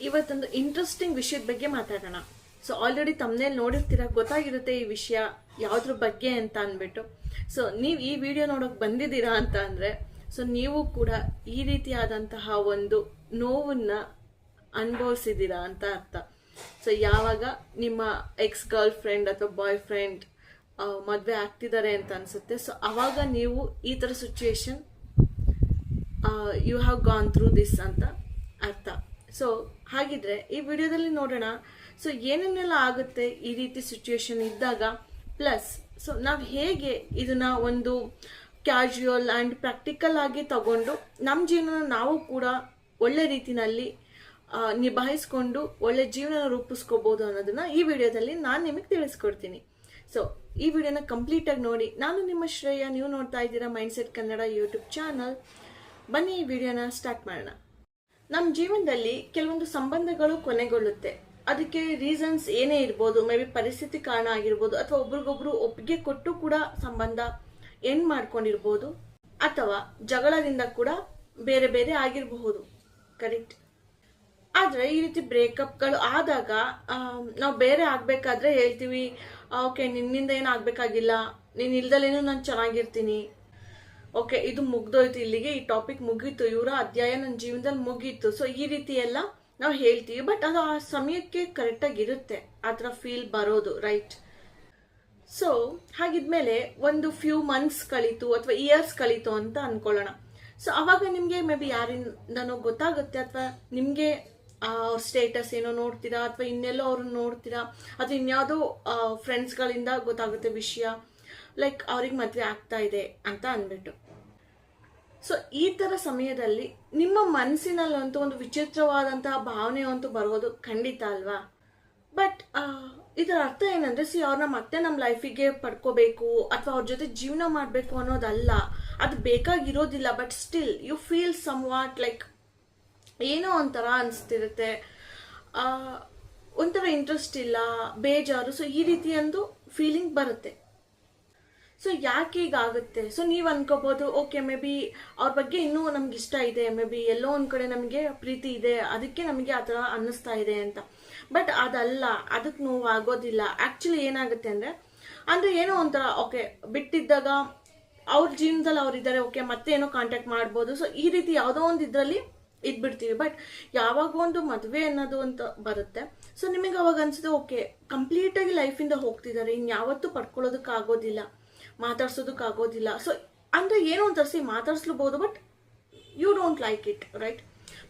ಇವತ್ತೊಂದು ಇಂಟ್ರೆಸ್ಟಿಂಗ್ ವಿಷಯದ ಬಗ್ಗೆ ಮಾತಾಡೋಣ. ಸೊ ಆಲ್ರೆಡಿ ತಮ್ಮನೇಲಿ ನೋಡಿರ್ತೀರ, ಗೊತ್ತಾಗಿರುತ್ತೆ ಈ ವಿಷಯ ಯಾವುದ್ರ ಬಗ್ಗೆ ಅಂತ ಅಂದ್ಬಿಟ್ಟು. ಸೊ ನೀವು ಈ ವಿಡಿಯೋ ನೋಡೋಕೆ ಬಂದಿದ್ದೀರಾ ಅಂತ ಅಂದರೆ, ಸೊ ನೀವು ಕೂಡ ಈ ರೀತಿಯಾದಂತಹ ಒಂದು ನೋವನ್ನ ಅನುಭವಿಸಿದ್ದೀರಾ ಅಂತ ಅರ್ಥ. ಸೊ ಯಾವಾಗ ನಿಮ್ಮ ಎಕ್ಸ್ ಗರ್ಲ್ ಫ್ರೆಂಡ್ ಅಥವಾ ಬಾಯ್ ಫ್ರೆಂಡ್ ಮದುವೆ ಆಗ್ತಿದ್ದಾರೆ ಅಂತ ಅನ್ಸುತ್ತೆ, ಸೊ ಅವಾಗ ನೀವು ಈ ಥರ situation you have gone through this ಅಂತ ಅರ್ಥ. ಸೊ ಹಾಗಿದ್ರೆ ಈ ವಿಡಿಯೋದಲ್ಲಿ ನೋಡೋಣ ಸೊ ಏನೇನೆಲ್ಲ ಆಗುತ್ತೆ ಈ ರೀತಿ ಸಿಚುವೇಶನ್ ಇದ್ದಾಗ, ಪ್ಲಸ್ ಸೊ ನಾವು ಹೇಗೆ ಇದನ್ನ ಒಂದು ಕ್ಯಾಶುಯಲ್ ಆ್ಯಂಡ್ ಪ್ರಾಕ್ಟಿಕಲ್ ಆಗಿ ತಗೊಂಡು ನಮ್ಮ ಜೀವನ ನಾವು ಕೂಡ ಒಳ್ಳೆ ರೀತಿನಲ್ಲಿ ನಿಭಾಯಿಸ್ಕೊಂಡು ಒಳ್ಳೆ ಜೀವನ ರೂಪಿಸ್ಕೋಬಹುದು ಅನ್ನೋದನ್ನ ಈ ವಿಡಿಯೋದಲ್ಲಿ ನಾನು ನಿಮಗೆ ತಿಳಿಸ್ಕೊಡ್ತೀನಿ. ಸೊ ಈ ವಿಡಿಯೋನ ಕಂಪ್ಲೀಟಾಗಿ ನೋಡಿ. ನಾನು ನಿಮ್ಮ ಶ್ರೇಯ, ನೀವು ನೋಡ್ತಾ ಇದ್ದೀರಾ ಮೈಂಡ್ಸೆಟ್ ಕನ್ನಡ ಯೂಟ್ಯೂಬ್ ಚಾನಲ್. ಬನ್ನಿ ಈ ವಿಡಿಯೋನ ಸ್ಟಾರ್ಟ್ ಮಾಡೋಣ. ನಮ್ಮ ಜೀವನದಲ್ಲಿ ಕೆಲವೊಂದು ಸಂಬಂಧಗಳು ಕೊನೆಗೊಳ್ಳುತ್ತೆ. ಅದಕ್ಕೆ ರೀಸನ್ಸ್ ಏನೇ ಇರ್ಬೋದು, ಮೇ ಬಿ ಪರಿಸ್ಥಿತಿ ಕಾರಣ ಆಗಿರ್ಬೋದು, ಅಥವಾ ಒಬ್ರಿಗೊಬ್ರು ಒಪ್ಪಿಗೆ ಕೊಟ್ಟು ಕೂಡ ಸಂಬಂಧ ಎಂಡ್ ಮಾಡ್ಕೊಂಡಿರ್ಬೋದು, ಅಥವಾ ಜಗಳದಿಂದ ಕೂಡ ಬೇರೆ ಬೇರೆ ಆಗಿರಬಹುದು. ಕರೆಕ್ಟ್. ಆದ್ರೆ ಈ ರೀತಿ ಬ್ರೇಕಪ್ಗಳು ಆದಾಗ ನಾವು ಬೇರೆ ಆಗ್ಬೇಕಾದ್ರೆ ಹೇಳ್ತೀವಿ, ಓಕೆ ನಿನ್ನಿಂದ ಏನು ಆಗ್ಬೇಕಾಗಿಲ್ಲ, ನೀನ್ ಇಲ್ದಲೇನು ನಾನು ಚೆನ್ನಾಗಿರ್ತೀನಿ, ಓಕೆ ಇದು ಮುಗ್ದೋಯ್ತು, ಇಲ್ಲಿಗೆ ಈ ಟಾಪಿಕ್ ಮುಗೀತು, ಇವರ ಅಧ್ಯಾಯ ನನ್ನ ಜೀವನದಲ್ಲಿ ಮುಗೀತು. ಸೊ ಈ ರೀತಿ ಎಲ್ಲ ನಾವು ಹೇಳ್ತೀವಿ, ಬಟ್ ಅದು ಆ ಸಮಯಕ್ಕೆ ಕರೆಕ್ಟಾಗಿ ಇರುತ್ತೆ ಆ ಥರ ಫೀಲ್ ಬರೋದು, ರೈಟ್? ಸೊ ಹಾಗಿದ್ಮೇಲೆ ಒಂದು ಫ್ಯೂ ಮಂತ್ಸ್ ಕಳೀತು ಅಥವಾ ಇಯರ್ಸ್ ಕಳೀತು ಅಂತ ಅನ್ಕೊಳ್ಳೋಣ. ಸೊ ಅವಾಗ ನಿಮ್ಗೆ ಮೇ ಬಿ ಯಾರಿಂದನೋ ಗೊತ್ತಾಗುತ್ತೆ, ಅಥವಾ ನಿಮ್ಗೆ ಅವ್ರ ಸ್ಟೇಟಸ್ ಏನೋ ನೋಡ್ತೀರಾ, ಅಥವಾ ಇನ್ನೆಲ್ಲೋ ಅವ್ರನ್ನ ನೋಡ್ತೀರಾ, ಅಥವಾ ಇನ್ಯಾವುದೋ ಫ್ರೆಂಡ್ಸ್ಗಳಿಂದ ಗೊತ್ತಾಗುತ್ತೆ ವಿಷಯ, ಲೈಕ್ ಅವ್ರಿಗೆ ಮದುವೆ ಆಗ್ತಾ ಇದೆ ಅಂತ ಅಂದ್ಬಿಟ್ಟು. ಸೊ ಈ ತರ ಸಮಯದಲ್ಲಿ ನಿಮ್ಮ ಮನಸ್ಸಿನಲ್ಲಂತೂ ಒಂದು ವಿಚಿತ್ರವಾದಂತಹ ಭಾವನೆ ಅಂತೂ ಬರೋದು ಖಂಡಿತ ಅಲ್ವಾ? ಬಟ್ ಇದರ ಅರ್ಥ ಏನಂದ್ರೆ, ಅವ್ರನ್ನ ಮತ್ತೆ ನಮ್ಮ ಲೈಫಿಗೆ ಪಡ್ಕೋಬೇಕು ಅಥವಾ ಅವ್ರ ಜೊತೆ ಜೀವನ ಮಾಡಬೇಕು ಅನ್ನೋದಲ್ಲ, ಅದು ಬೇಕಾಗಿರೋದಿಲ್ಲ. But still you feel somewhat like ಏನೋ ಒಂಥರ ಅನಿಸ್ತಿರುತ್ತೆ, ಒಂಥರ ಇಂಟ್ರೆಸ್ಟ್ ಇಲ್ಲ, ಬೇಜಾರು. ಸೊ ಈ ರೀತಿಯೊಂದು ಫೀಲಿಂಗ್ ಬರುತ್ತೆ. ಸೊ ಯಾಕೆ ಹೀಗಾಗುತ್ತೆ? ಸೊ ನೀವು ಅನ್ಕೋಬಹುದು, ಓಕೆ ಮೇ ಬಿ ಅವ್ರ ಬಗ್ಗೆ ಇನ್ನೂ ನಮ್ಗೆ ಇಷ್ಟ ಇದೆ, ಮೇ ಬಿ ಎಲ್ಲೋ ಒಂದ್ ಕಡೆ ನಮಗೆ ಪ್ರೀತಿ ಇದೆ, ಅದಕ್ಕೆ ನಮಗೆ ಆ ಥರ ಅನ್ನಿಸ್ತಾ ಇದೆ ಅಂತ. ಬಟ್ ಅದಲ್ಲ, ಅದಕ್ಕೆ ನೋವು ಆಗೋದಿಲ್ಲ. ಆಕ್ಚುಲಿ ಏನಾಗುತ್ತೆ ಅಂದ್ರೆ ಏನೋ ಒಂಥರ ಓಕೆ ಬಿಟ್ಟಿದ್ದಾಗ ಅವ್ರ ಜೀವನದಲ್ಲಿ ಅವ್ರಿದ್ದಾರೆ, ಓಕೆ ಮತ್ತೆ ಏನೋ ಕಾಂಟ್ಯಾಕ್ಟ್ ಮಾಡ್ಬೋದು. ಸೊ ಈ ರೀತಿ ಯಾವುದೋ ಒಂದು ಇದ್ರಲ್ಲಿ ಇದ್ಬಿಡ್ತೀವಿ. ಬಟ್ ಯಾವಾಗ ಒಂದು ಮದುವೆ ಅನ್ನೋದು ಅಂತ ಬರುತ್ತೆ, ಸೊ ನಿಮಗೆ ಅವಾಗ ಅನ್ಸುತ್ತೆ, ಓಕೆ ಕಂಪ್ಲೀಟ್ ಆಗಿ ಲೈಫಿಂದ ಹೋಗ್ತಿದ್ದಾರೆ, ಇನ್ಯಾವತ್ತೂ ಪಡ್ಕೊಳ್ಳೋದಕ್ಕಾಗೋದಿಲ್ಲ, ಮಾತಾಡ್ಸೋದಕ್ಕಾಗೋದಿಲ್ಲ. ಸೊ ಅಂದ್ರೆ ಏನೋ ಒಂಥರ ಮಾತಾಡ್ಸ್ಲಬಹುದು, but you don't like it, right?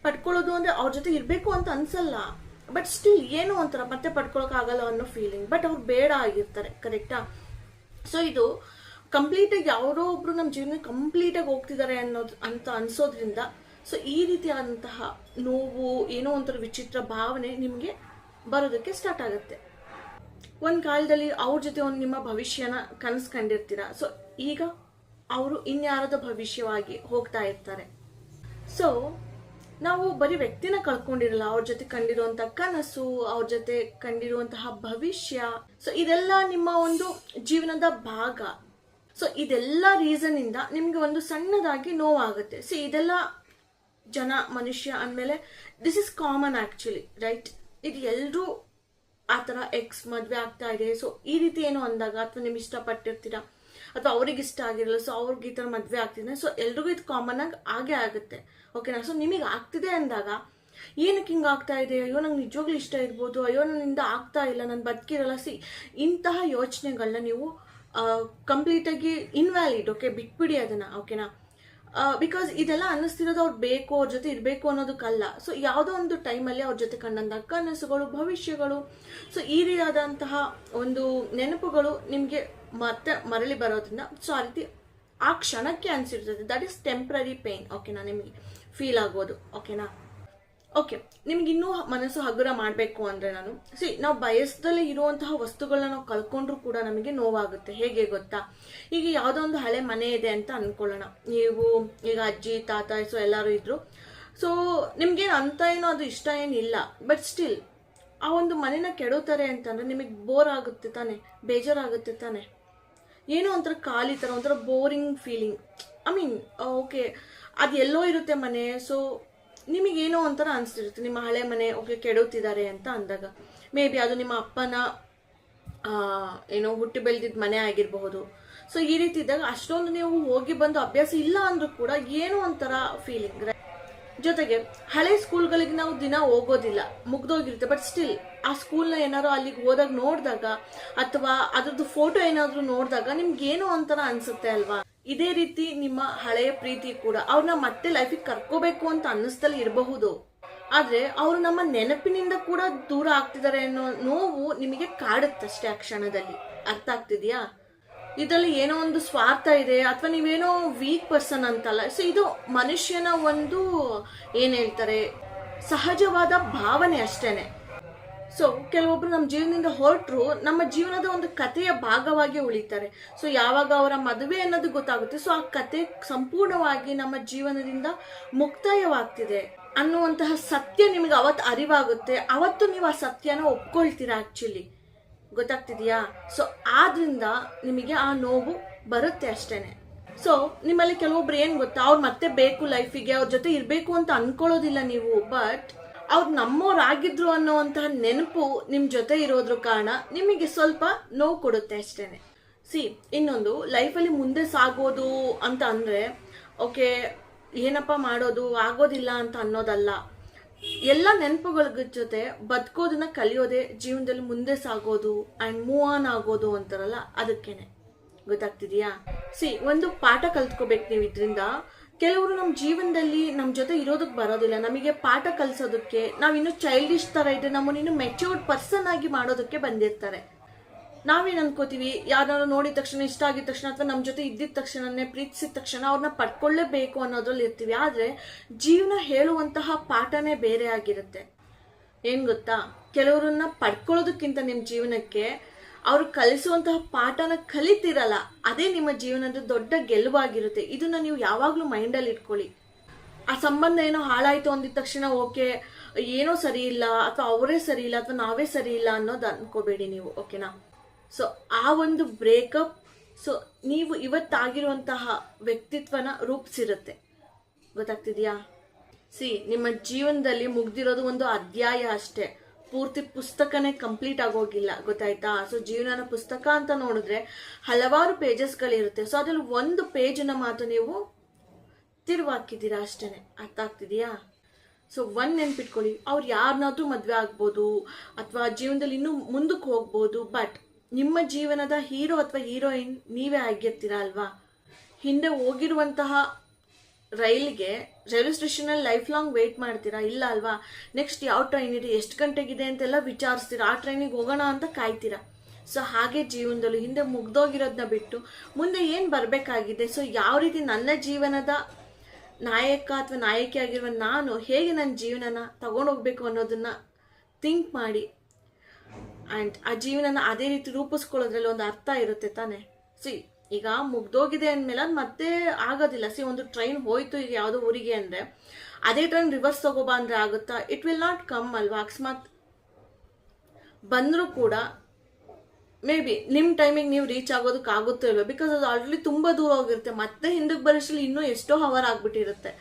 ಪಡ್ಕೊಳ್ಳೋದು ಅಂದ್ರೆ ಅವ್ರ ಜೊತೆ ಇರ್ಬೇಕು ಅಂತ ಅನ್ಸಲ್ಲ, ಬಟ್ ಸ್ಟಿಲ್ ಏನೋ ಒಂಥರ ಮತ್ತೆ ಪಡ್ಕೊಳಕ್ ಆಗಲ್ಲ ಅನ್ನೋ ಫೀಲಿಂಗ್. ಬಟ್ ಅವ್ರು ಬೇಡ ಆಗಿರ್ತಾರೆ, ಕರೆಕ್ಟಾ? ಸೊ ಇದು ಕಂಪ್ಲೀಟ್ ಆಗಿ ಯಾರೋ ಒಬ್ರು ನಮ್ಮ ಜೀವನ ಕಂಪ್ಲೀಟ್ ಆಗಿ ಹೋಗ್ತಿದ್ದಾರೆ ಅನ್ನೋದು ಅಂತ ಅನ್ಸೋದ್ರಿಂದ, ಸೊ ಈ ರೀತಿಯಾದಂತಹ ನೋವು, ಏನೋ ಒಂಥರ ವಿಚಿತ್ರ ಭಾವನೆ ನಿಮ್ಗೆ ಬರೋದಕ್ಕೆ ಸ್ಟಾರ್ಟ್ ಆಗುತ್ತೆ. ಒಂದ್ ಕಾಲದಲ್ಲಿ ಅವ್ರ ಜೊತೆ ಒಂದು ನಿಮ್ಮ ಭವಿಷ್ಯನ ಕನಸು ಕಂಡಿರ್ತೀರ. ಸೊ ಈಗ ಅವರು ಇನ್ಯಾರದ ಭವಿಷ್ಯವಾಗಿ ಹೋಗ್ತಾ ಇರ್ತಾರೆ. ಸೊ ನಾವು ಬರೀ ವ್ಯಕ್ತಿನ ಕಳ್ಕೊಂಡಿರಲ್ಲ, ಅವ್ರ ಜೊತೆ ಕಂಡಿರುವಂತಹ ಕನಸು, ಅವ್ರ ಜೊತೆ ಕಂಡಿರುವಂತಹ ಭವಿಷ್ಯ, ಸೊ ಇದೆಲ್ಲ ನಿಮ್ಮ ಒಂದು ಜೀವನದ ಭಾಗ. ಸೊ ಇದೆಲ್ಲ ರೀಸನ್ ಇಂದ ನಿಮ್ಗೆ ಒಂದು ಸಣ್ಣದಾಗಿ ನೋವಾಗುತ್ತೆ. ಸೊ ಇದೆಲ್ಲ ಜನ, ಮನುಷ್ಯ ಅಂದಮೇಲೆ this is common actually, right? ಇದು ಎಲ್ರೂ ಆ ಥರ ಎಕ್ಸ್ ಮದುವೆ ಆಗ್ತಾ ಇದೆ, ಸೊ ಈ ರೀತಿ ಏನೋ ಅಂದಾಗ, ಅಥವಾ ನಿಮ್ಗೆ ಇಷ್ಟಪಟ್ಟಿರ್ತೀರಾ ಅಥವಾ ಅವ್ರಿಗೆ ಇಷ್ಟ ಆಗಿರಲ್ಲ, ಸೊ ಅವ್ರಿಗೆ ಈ ಥರ ಮದುವೆ ಆಗ್ತಿದೆ, ಸೊ ಎಲ್ರಿಗೂ ಇದು ಕಾಮನ್ ಆಗಿ ಆಗೇ ಆಗುತ್ತೆ, ಓಕೆನಾ? ಸೊ ನಿಮಗೆ ಆಗ್ತಿದೆ ಅಂದಾಗ ಏನಕ್ಕೆ ಹಿಂಗೆ ಆಗ್ತಾ ಇದೆ, ಅಯ್ಯೋ ನಂಗೆ ನಿಜವಾಗ್ಲೂ ಇಷ್ಟ ಇರ್ಬೋದು, ಅಯ್ಯೋ ನನ್ನಿಂದ ಆಗ್ತಾ ಇಲ್ಲ, ನಾನು ಬದುಕಿರಲ್ಲ, ಇಂತಹ ಯೋಚನೆಗಳನ್ನ ನೀವು ಕಂಪ್ಲೀಟಾಗಿ ಇನ್ವ್ಯಾಲಿಡ್, ಓಕೆ, ಬಿಟ್ಬಿಡಿ ಅದನ್ನ, ಓಕೆನಾ? ಬಿಕಾಸ್ ಇದೆಲ್ಲ ಅನ್ನಿಸ್ತಿರೋದು ಅವ್ರು ಬೇಕು, ಅವ್ರ ಜೊತೆ ಇರಬೇಕು ಅನ್ನೋದಕ್ಕಲ್ಲ. ಸೊ ಯಾವುದೋ ಒಂದು ಟೈಮಲ್ಲಿ ಅವ್ರ ಜೊತೆ ಕಂಡಂತಹ ಕನಸುಗಳು, ಭವಿಷ್ಯಗಳು, ಸೊ ಈ ರೀತಿಯಾದಂತಹ ಒಂದು ನೆನಪುಗಳು ನಿಮಗೆ ಮತ್ತೆ ಮರಳಿ ಬರೋದ್ರಿಂದ, ಸೊ ಆ ರೀತಿ ಆ ಕ್ಷಣಕ್ಕೆ ಅನ್ಸಿರ್ತದೆ. ದಟ್ ಈಸ್ ಟೆಂಪ್ರರಿ ಪೇನ್, ಓಕೆನಾ? ನಿಮಗೆ ಫೀಲ್ ಆಗೋದು, ಓಕೆನಾ? ಓಕೆ, ನಿಮ್ಗೆ ಇನ್ನೂ ಮನಸ್ಸು ಹಗುರ ಮಾಡಬೇಕು ಅಂದ್ರೆ, ನಾವು ಬಯಸದಲ್ಲಿ ಇರುವಂತಹ ವಸ್ತುಗಳನ್ನ ನಾವು ಕಳ್ಕೊಂಡ್ರು ಕೂಡ ನಮಗೆ ನೋವಾಗುತ್ತೆ. ಹೇಗೆ ಗೊತ್ತಾ? ಈಗ ಯಾವುದೋ ಒಂದು ಹಳೆ ಮನೆ ಇದೆ ಅಂತ ಅನ್ಕೊಳ್ಳೋಣ. ನೀವು ಈಗ ಅಜ್ಜಿ, ತಾತ, ಸೊ ಎಲ್ಲರೂ ಇದ್ರು. ಸೊ ನಿಮ್ಗೇನು ಅಂತ ಏನೋ ಅದು ಇಷ್ಟ ಏನಿಲ್ಲ, ಬಟ್ ಸ್ಟಿಲ್ ಆ ಒಂದು ಮನೆನ ಕೆಡೋತಾರೆ ಅಂತಂದ್ರೆ ನಿಮಗೆ ಬೋರ್ ಆಗುತ್ತೆ ತಾನೆ, ಬೇಜಾರಾಗುತ್ತೆ ತಾನೆ, ಏನೋ ಒಂಥರ ಖಾಲಿ ತರ, ಒಂಥರ boring feeling. I mean okay, ಅದು ಎಲ್ಲೋ ಇರುತ್ತೆ ಮನೆ, ಸೊ ನಿಮಗೇನೋ ಒಂಥರ ಅನಿಸ್ತಿರುತ್ತೆ, ನಿಮ್ಮ ಹಳೆ ಮನೆ ಓಕೆ ಕೆಡುತ್ತಿದ್ದಾರೆ ಅಂತ ಅಂದಾಗ. ಮೇ ಬಿ ಅದು ನಿಮ್ಮ ಅಪ್ಪನ ಏನೋ ಹುಟ್ಟಿ ಬೆಳೆದಿದ್ದ ಮನೆ ಆಗಿರಬಹುದು. ಸೊ ಈ ರೀತಿ ಇದ್ದಾಗ ಅಷ್ಟೊಂದು ನೀವು ಹೋಗಿ ಬಂದು ಅಭ್ಯಾಸ ಇಲ್ಲ ಅಂದ್ರೂ ಕೂಡ ಏನೋ ಒಂಥರ ಫೀಲಿಂಗ್. ಜೊತೆಗೆ ಹಳೆ ಸ್ಕೂಲ್ಗಳಿಗೆ ನಾವು ದಿನ ಹೋಗೋದಿಲ್ಲ, ಮುಗ್ದೋಗಿರುತ್ತೆ, ಬಟ್ ಸ್ಟಿಲ್ ಆ ಸ್ಕೂಲ್ನ ಏನಾದ್ರು ಅಲ್ಲಿಗೆ ಹೋದಾಗ ನೋಡಿದಾಗ ಅಥವಾ ಅದ್ರದ್ದು ಫೋಟೋ ಏನಾದ್ರು ನೋಡಿದಾಗ ನಿಮ್ಗೆ ಏನೋ ಒಂಥರ ಅನ್ಸುತ್ತೆ ಅಲ್ವಾ. ಇದೇ ರೀತಿ ನಿಮ್ಮ ಹಳೆಯ ಪ್ರೀತಿ ಕೂಡ ಅವ್ರನ್ನ ಮತ್ತೆ ಲೈಫಿಗೆ ಕರ್ಕೋಬೇಕು ಅಂತ ಅನ್ನಿಸ್ತಲ್ಲಿ ಇರಬಹುದು, ಆದ್ರೆ ಅವರು ನಮ್ಮ ನೆನಪಿನಿಂದ ಕೂಡ ದೂರ ಆಗ್ತಿದ್ದಾರೆ ಅನ್ನೋ ನೋವು ನಿಮಗೆ ಕಾಡುತ್ತಷ್ಟೇ ಆ ಕ್ಷಣದಲ್ಲಿ. ಅರ್ಥ ಆಗ್ತಿದ್ಯಾ? ಇದರಲ್ಲಿ ಏನೋ ಒಂದು ಸ್ವಾರ್ಥ ಇದೆ ಅಥವಾ ನೀವೇನೋ ವೀಕ್ ಪರ್ಸನ್ ಅಂತಲ್ಲ. ಸೊ ಇದು ಮನುಷ್ಯನ ಒಂದು ಏನ್ ಹೇಳ್ತಾರೆ ಸಹಜವಾದ ಭಾವನೆ ಅಷ್ಟೇನೆ. ಸೊ ಕೆಲವೊಬ್ರು ನಮ್ಮ ಜೀವನದಿಂದ ಹೊರಟರು ನಮ್ಮ ಜೀವನದ ಒಂದು ಕಥೆಯ ಭಾಗವಾಗಿ ಉಳಿತಾರೆ. ಸೊ ಯಾವಾಗ ಅವರ ಮದುವೆ ಅನ್ನೋದು ಗೊತ್ತಾಗುತ್ತೆ, ಸೊ ಆ ಕತೆ ಸಂಪೂರ್ಣವಾಗಿ ನಮ್ಮ ಜೀವನದಿಂದ ಮುಕ್ತಾಯವಾಗ್ತಿದೆ ಅನ್ನುವಂತಹ ಸತ್ಯ ನಿಮಗೆ ಅವತ್ತು ಅರಿವಾಗುತ್ತೆ. ಅವತ್ತು ನೀವು ಆ ಸತ್ಯನ ಒಪ್ಕೊಳ್ತೀರಾ ಆಕ್ಚುಲಿ. ಗೊತ್ತಾಗ್ತಿದೆಯಾ? ಸೊ ಆದ್ರಿಂದ ನಿಮಗೆ ಆ ನೋವು ಬರುತ್ತೆ ಅಷ್ಟೇನೆ. ಸೊ ನಿಮ್ಮಲ್ಲಿ ಕೆಲವೊಬ್ರು ಏನ್ ಗೊತ್ತಾ, ಅವ್ರು ಮತ್ತೆ ಬೇಕು ಲೈಫಿಗೆ, ಅವ್ರ ಜೊತೆ ಇರ್ಬೇಕು ಅಂತ ಅನ್ಕೊಳ್ಳೋದಿಲ್ಲ ನೀವು, ಬಟ್ ಅವ್ರು ನಮ್ಮವ್ರಾಗಿದ್ರು ಅನ್ನೋವಂತಹ ನೆನಪು ನಿಮ್ ಜೊತೆ ಇರೋದ್ರ ಕಾರಣ ನಿಮಗೆ ಸ್ವಲ್ಪ ನೋವು ಕೊಡುತ್ತೆ ಅಷ್ಟೇನೆ. ಇನ್ನೊಂದು ಲೈಫಲ್ಲಿ ಮುಂದೆ ಸಾಗೋದು ಅಂತ ಅಂದ್ರೆ ಓಕೆ ಏನಪ್ಪ ಮಾಡೋದು ಆಗೋದಿಲ್ಲ ಅಂತ ಅನ್ನೋದಲ್ಲ. ಎಲ್ಲ ನೆನಪುಗಳ ಜೊತೆ ಬದುಕೋದನ್ನ ಕಲಿಯೋದೇ ಜೀವನದಲ್ಲಿ ಮುಂದೆ ಸಾಗೋದು ಅಂಡ್ ಮೂವ್ ಆನ್ ಆಗೋದು ಅಂತಾರಲ್ಲ, ಅದಕ್ಕೇನೆ. ಗೊತ್ತಾಗ್ತಿದೆಯಾ? ಒಂದು ಪಾಠ ಕಲ್ತ್ಕೋಬೇಕು ನೀವು ಇದರಿಂದ. ಕೆಲವರು ನಮ್ಮ ಜೀವನದಲ್ಲಿ ನಮ್ಮ ಜೊತೆ ಇರೋದಕ್ಕೆ ಬರೋದಿಲ್ಲ, ನಮಗೆ ಪಾಠ ಕಲಿಸೋದಕ್ಕೆ. ನಾವಿನ್ನು ಚೈಲ್ಡಿಶ್ ತರ ಇದ್ರೆ ನಮ್ಮನ್ನಿನ್ನು ಮೆಚ್ಯೂರ್ಡ್ ಪರ್ಸನ್ ಆಗಿ ಮಾಡೋದಕ್ಕೆ ಬಂದಿರ್ತಾರೆ. ನಾವೇನ್ ಅನ್ಕೋತೀವಿ, ಯಾರು ನೋಡಿದ ತಕ್ಷಣ, ಇಷ್ಟ ಆಗಿದ ತಕ್ಷಣ ಅಥವಾ ನಮ್ಮ ಜೊತೆ ಇದ್ದಿದ ತಕ್ಷಣನೇ, ಪ್ರೀತಿಸಿದ ತಕ್ಷಣ ಅವ್ರನ್ನ ಪಡ್ಕೊಳ್ಳೇಬೇಕು ಅನ್ನೋದ್ರಲ್ಲಿ ಇರ್ತೀವಿ. ಆದ್ರೆ ಜೀವನ ಹೇಳುವಂತಹ ಪಾಠನೇ ಬೇರೆ ಆಗಿರುತ್ತೆ. ಏನ್ ಗೊತ್ತಾ, ಕೆಲವರನ್ನ ಪಡ್ಕೊಳ್ಳೋದಕ್ಕಿಂತ ನಿಮ್ಮ ಜೀವನಕ್ಕೆ ಅವ್ರು ಕಲಿಸುವಂತಹ ಪಾಠನ ಕಲಿತಿರಲ್ಲ, ಅದೇ ನಿಮ್ಮ ಜೀವನದ ದೊಡ್ಡ ಗೆಲುವಾಗಿರುತ್ತೆ. ಇದನ್ನ ನೀವು ಯಾವಾಗ್ಲೂ ಮೈಂಡಲ್ಲಿ ಇಟ್ಕೊಳ್ಳಿ. ಆ ಸಂಬಂಧ ಏನೋ ಹಾಳಾಯ್ತು ಅಂದಿದ ತಕ್ಷಣ ಓಕೆ ಏನೋ ಸರಿ ಇಲ್ಲ ಅಥವಾ ಅವರೇ ಸರಿ ಇಲ್ಲ ಅಥವಾ ನಾವೇ ಸರಿ ಇಲ್ಲ ಅನ್ನೋದು ಅನ್ಕೋಬೇಡಿ ನೀವು, ಓಕೆನಾ? ಸೊ ಆ ಒಂದು ಬ್ರೇಕಪ್ ನೀವು ಇವತ್ತಾಗಿರುವಂತಹ ವ್ಯಕ್ತಿತ್ವನ ರೂಪಿಸಿರುತ್ತೆ. ಗೊತ್ತಾಗ್ತಿದ್ಯಾ? ನಿಮ್ಮ ಜೀವನದಲ್ಲಿ ಮುಗ್ದಿರೋದು ಒಂದು ಅಧ್ಯಾಯ ಅಷ್ಟೇ, ಪೂರ್ತಿ ಪುಸ್ತಕನೇ ಕಂಪ್ಲೀಟ್ ಆಗೋಗಿಲ್ಲ. ಗೊತ್ತಾಯ್ತಾ? ಸೊ ಜೀವನನ ಪುಸ್ತಕ ಅಂತ ನೋಡಿದ್ರೆ ಹಲವಾರು ಪೇಜಸ್ಗಳಿರುತ್ತೆ. ಸೊ ಅದ್ರಲ್ಲಿ ಒಂದು ಪೇಜನ್ನ ಮಾತ್ರ ನೀವು ತಿರುವಾಕಿದ್ದೀರಾ ಅಷ್ಟೇನೆ. ಅರ್ಥ ಆಗ್ತಿದೆಯಾ? ಸೊ ನೆನ್ಪಿಟ್ಕೊಳ್ಳಿ, ಅವ್ರು ಯಾರನ್ನಾದ್ರೂ ಮದ್ವೆ ಆಗ್ಬೋದು ಅಥವಾ ಜೀವನದಲ್ಲಿ ಇನ್ನೂ ಮುಂದಕ್ಕೆ ಹೋಗ್ಬೋದು, ಬಟ್ ನಿಮ್ಮ ಜೀವನದ ಹೀರೋ ಅಥವಾ ಹೀರೋಯಿನ್ ನೀವೇ ಆಗಿರ್ತೀರಾ ಅಲ್ವಾ. ಹಿಂದೆ ಹೋಗಿರುವಂತಹ ರೈಲ್ಗೆ ರೈಲ್ವೆ ಸ್ಟೇಷನ್ ಅಲ್ಲಿ ಲೈಫ್ ಲಾಂಗ್ ವೇಟ್ ಮಾಡ್ತೀರಾ? ಇಲ್ಲ ಅಲ್ವಾ. ನೆಕ್ಸ್ಟ್ ಯಾವ ಟ್ರೈನ್ ಇದೆ, ಎಷ್ಟು ಗಂಟೆಗಿದೆ ಅಂತೆಲ್ಲ ವಿಚಾರಿಸ್ತೀರಾ, ಆ ಟ್ರೈನಿಗೆ ಹೋಗೋಣ ಅಂತ ಕಾಯ್ತೀರಾ. ಸೊ ಹಾಗೆ ಜೀವನದಲ್ಲೂ ಹಿಂದೆ ಮುಗ್ದೋಗಿರೋದನ್ನ ಬಿಟ್ಟು ಮುಂದೆ ಏನ್ ಬರ್ಬೇಕಾಗಿದೆ, ಸೊ ಯಾವ ರೀತಿ ನನ್ನ ಜೀವನದ ನಾಯಕ ಅಥವಾ ನಾಯಕಿ ಆಗಿರುವ ನಾನು ಹೇಗೆ ನನ್ನ ಜೀವನನ ತಗೊಂಡೋಗ್ಬೇಕು ಅನ್ನೋದನ್ನ ಥಿಂಕ್ ಮಾಡಿ ಅಂಡ್ ಆ ಜೀವನನ ಅದೇ ರೀತಿ ರೂಪಿಸ್ಕೊಳ್ಳೋದ್ರಲ್ಲಿ ಒಂದು ಅರ್ಥ ಇರುತ್ತೆ ತಾನೆ. ಈಗ ಮುಗ್ದೋಗಿದೆ ಅಂದ್ಮೇಲೆ ಅದು ಮತ್ತೆ ಆಗೋದಿಲ್ಲ. ಒಂದು ಟ್ರೈನ್ ಹೋಯ್ತು ಈಗ ಯಾವುದೋ ಊರಿಗೆ ಅಂದ್ರೆ ಅದೇ ಟ್ರೈನ್ ರಿವರ್ಸ್ ತಗೋಬಾ ಅಂದ್ರೆ ಆಗುತ್ತಾ? ಇಟ್ ವಿಲ್ ನಾಟ್ ಕಮ್ ಅಲ್ವಾ. ಅಕಸ್ಮಾತ್ ಬಂದ್ರೂ ಕೂಡ ಮೇ ಬಿ ನಿಮ್ ಟೈಮಿಗೆ ನೀವು ರೀಚ್ ಆಗೋದಕ್ಕೆ ಆಗುತ್ತೋ ಇಲ್ವೋ, ಬಿಕಾಸ್ ಅದು ಆಲ್ರೆಡಿ ತುಂಬಾ ದೂರ ಹೋಗಿರುತ್ತೆ. ಮತ್ತೆ ಹಿಂದಕ್ಕೆ ಬರೋಷ್ಟ್ರಲ್ಲಿ ಇನ್ನೂ ಎಷ್ಟೋ ಹವರ್ ಆಗ್ಬಿಟ್ಟಿರುತ್ತೆ.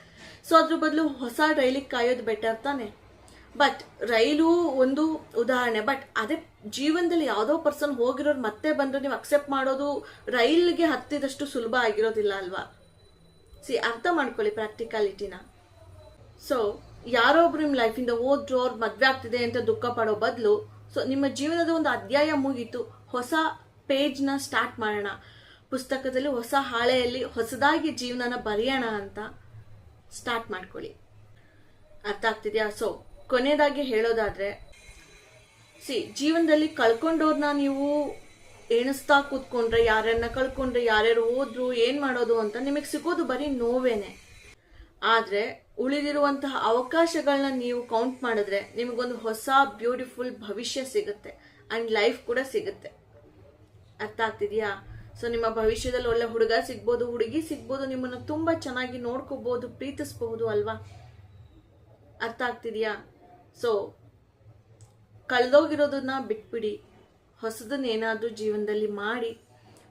ಸೊ ಅದ್ರ ಬದಲು ಹೊಸ ರೈಲಿಗೆ ಕಾಯೋದು ಬೆಟರ್ ತಾನೆ. ಬಟ್ ರೈಲು ಒಂದು ಉದಾಹರಣೆ, ಬಟ್ ಅದೇ ಜೀವನದಲ್ಲಿ ಯಾವುದೋ ಪರ್ಸನ್ ಹೋಗಿರೋರು ಮತ್ತೆ ಬಂದ್ರೆ ನೀವು ಅಕ್ಸೆಪ್ಟ್ ಮಾಡೋದು ರೈಲ್ಗೆ ಹತ್ತಿದಷ್ಟು ಸುಲಭ ಆಗಿರೋದಿಲ್ಲ ಅಲ್ವಾ. ಅರ್ಥ ಮಾಡ್ಕೊಳ್ಳಿ ಪ್ರಾಕ್ಟಿಕಾಲಿಟಿನ. ಸೊ ಯಾರೋ ಒಬ್ರು ನಿಮ್ಮ ಲೈಫಿಂದ ಹೋದ್ರು, ಅವ್ರು ಮದ್ವೆ ಆಗ್ತಿದೆ ಅಂತ ದುಃಖ ಪಡೋ ಬದಲು ನಿಮ್ಮ ಜೀವನದ ಒಂದು ಅಧ್ಯಾಯ ಮುಗೀತು, ಹೊಸ ಪೇಜ್ನ ಸ್ಟಾರ್ಟ್ ಮಾಡೋಣ, ಪುಸ್ತಕದಲ್ಲಿ ಹೊಸ ಹಾಳೆಯಲ್ಲಿ ಹೊಸದಾಗಿ ಜೀವನನ ಬರೆಯೋಣ ಅಂತ ಸ್ಟಾರ್ಟ್ ಮಾಡ್ಕೊಳ್ಳಿ. ಅರ್ಥ ಆಗ್ತಿದ್ಯಾ? ಸೊ ಕೊನೆಯದಾಗಿ ಹೇಳೋದಾದ್ರೆ ಜೀವನದಲ್ಲಿ ಕಳ್ಕೊಂಡವ್ರನ್ನ ನೀವು ಎಣಿಸ್ತಾ ಕೂತ್ಕೊಂಡ್ರೆ, ಯಾರನ್ನ ಕಳ್ಕೊಂಡ್ರೆ, ಯಾರ್ಯಾರು ಹೋದ್ರು, ಏನ್ ಮಾಡೋದು ಅಂತ ನಿಮಗೆ ಸಿಗೋದು ಬರೀ ನೋವೇನೆ. ಆದ್ರೆ ಉಳಿದಿರುವಂತಹ ಅವಕಾಶಗಳನ್ನ ನೀವು ಕೌಂಟ್ ಮಾಡಿದ್ರೆ ನಿಮಗೊಂದು ಹೊಸ ಬ್ಯೂಟಿಫುಲ್ ಭವಿಷ್ಯ ಸಿಗುತ್ತೆ ಅಂಡ್ ಲೈಫ್ ಕೂಡ ಸಿಗುತ್ತೆ. ಅರ್ಥ ಆಗ್ತಿದ್ಯಾ? ಸೊ ನಿಮ್ಮ ಭವಿಷ್ಯದಲ್ಲಿ ಒಳ್ಳೆ ಹುಡುಗ ಸಿಗ್ಬೋದು, ಹುಡುಗಿ ಸಿಗ್ಬೋದು, ನಿಮ್ಮನ್ನ ತುಂಬಾ ಚೆನ್ನಾಗಿ ನೋಡ್ಕೋಬಹುದು, ಪ್ರೀತಿಸಬಹುದು ಅಲ್ವಾ. ಅರ್ಥ ಆಗ್ತಿದ್ಯಾ? ಸೊ ಕಳೆದೋಗಿರೋದನ್ನ ಬಿಟ್ಬಿಡಿ, ಹೊಸದನ್ನ ಏನಾದ್ರೂ ಜೀವನದಲ್ಲಿ ಮಾಡಿ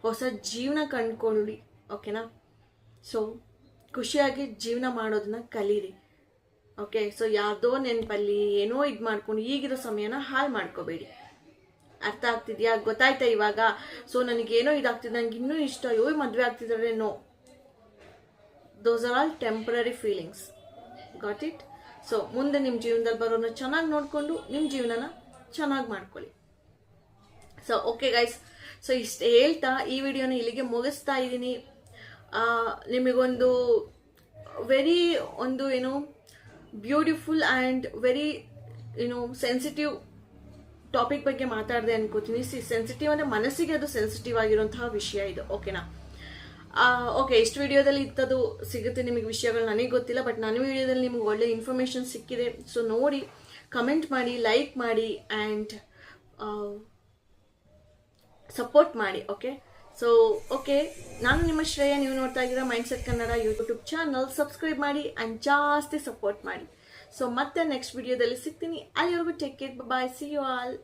ಹೊಸ ಜೀವನ ಕಂಡ್ಕೊಳ್ಳಿ, ಓಕೆನಾ? ಸೊ ಖುಷಿಯಾಗಿ ಜೀವನ ಮಾಡೋದನ್ನ ಕಲೀರಿ. ಓಕೆ, ಸೊ ಯಾರ್ದೋ ನೆನಪಲ್ಲಿ ಏನೋ ಇದು ಮಾಡ್ಕೊಂಡು ಈಗಿರೋ ಸಮಯನ ಹಾಳು ಮಾಡ್ಕೋಬೇಡಿ. ಅರ್ಥ ಆಗ್ತಿದ್ಯಾ? ಗೊತ್ತಾಯ್ತಾ ಇವಾಗ? ಸೊ ನನಗೇನೋ ಇದಾಗ್ತಿದೆ, ನನಗೆ ಇನ್ನೂ ಇಷ್ಟ, ಅಯ್ಯೋ ಮದುವೆ ಆಗ್ತಿದ್ದಾರೆ, no, those are all temporary feelings. Got it? So ಮುಂದೆ ನಿಮ್ಮ ಜೀವನದಲ್ಲಿ ಬರೋನ ಚೆನ್ನಾಗಿ ನೋಡಿಕೊಂಡು ನಿಮ್ಮ ಜೀವನನ ಚೆನ್ನಾಗಿ ಮಾಡ್ಕೊಳ್ಳಿ. ಸೊ ಓಕೆ ಗೈಸ್, ಸೊ ಇಷ್ಟು ಹೇಳ್ತಾ ಈ ವಿಡಿಯೋನ ಇಲ್ಲಿಗೆ ಮುಗಿಸ್ತಾ ಇದ್ದೀನಿ. ನಿಮಗೊಂದು ವೆರಿ ಏನು beautiful and very sensitive topic ಬಗ್ಗೆ ಮಾತಾಡಿದೆ ಅನ್ಕೋತೀನಿ. ಸೆನ್ಸಿಟಿವ್ ಅಂದರೆ ಮನಸ್ಸಿಗೆ ಅದು ಸೆನ್ಸಿಟಿವ್ ಆಗಿರುವಂತಹ ವಿಷಯ ಇದು. ಓಕೆನಾ? ಓಕೆ, ಇಷ್ಟು ವಿಡಿಯೋದಲ್ಲಿ ಇಂಥದ್ದು ಸಿಗುತ್ತೆ ನಿಮಗೆ ವಿಷಯಗಳು, ನನಗೆ ಗೊತ್ತಿಲ್ಲ, ಬಟ್ ನನ್ನ ವಿಡಿಯೋದಲ್ಲಿ ನಿಮ್ಗೆ ಒಳ್ಳೆ ಇನ್ಫಾರ್ಮೇಷನ್ ಸಿಕ್ಕಿದೆ. ಸೊ ನೋಡಿ, ಕಮೆಂಟ್ ಮಾಡಿ, ಲೈಕ್ ಮಾಡಿ ಆ್ಯಂಡ್ ಸಪೋರ್ಟ್ ಮಾಡಿ. ಓಕೆ, ಸೊ ಓಕೆ, ನಾನು ನಿಮ್ಮ ಶ್ರೇಯ, ನೀವು ನೋಡ್ತಾ ಇದ್ದೀರಾ mindset Kannada YouTube channel. Subscribe ಮಾಡಿ ಆ್ಯಂಡ್ ಜಾಸ್ತಿ ಸಪೋರ್ಟ್ ಮಾಡಿ. ಸೊ ಮತ್ತೆ ನೆಕ್ಸ್ಟ್ ವಿಡಿಯೋದಲ್ಲಿ ಸಿಗ್ತೀನಿ. ಅಲ್ಲಿವರೆಗೂ take care, bye, see you all.